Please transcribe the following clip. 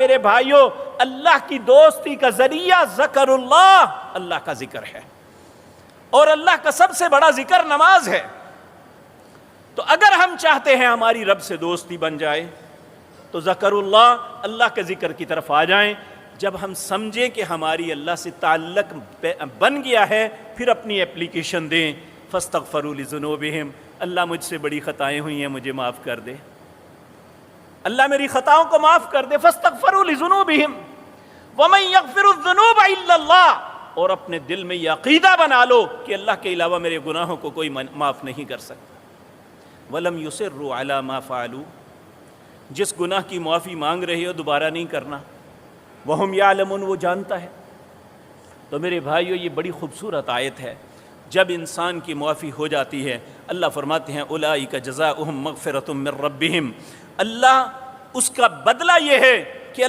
میرے بھائیوں، اللہ کی دوستی کا ذریعہ ذکر اللہ کا ذکر ہے، اور اللہ کا سب سے بڑا ذکر نماز ہے۔ تو اگر ہم چاہتے ہیں ہماری رب سے دوستی بن جائے تو ذکر اللہ کے ذکر کی طرف آ جائیں۔ جب ہم سمجھیں کہ ہماری اللہ سے تعلق بن گیا ہے، پھر اپنی اپلیکیشن دیں، فاستغفروا لذنوبہم، اللہ مجھ سے بڑی خطائیں ہوئی ہیں، مجھے معاف کر دے، اللہ میری خطاؤں کو معاف کر دے، فاستغفروا لذنوبہم ومن یغفر الذنوب الا اللہ، اور اپنے دل میں یہ عقیدہ بنا لو کہ اللہ کے علاوہ میرے گناہوں کو کوئی معاف نہیں کر سکتا۔ ولم یصروا علی ما فعلوا، جس گناہ کی معافی مانگ رہے ہو دوبارہ نہیں کرنا، وہم یعلمون، وہ جانتا ہے۔ تو میرے بھائیو، یہ بڑی خوبصورت آیت ہے۔ جب انسان کی معافی ہو جاتی ہے، اللہ فرماتے ہیں اولئک جزاؤہم مغفرۃ من ربہم، اللہ اس کا بدلہ یہ ہے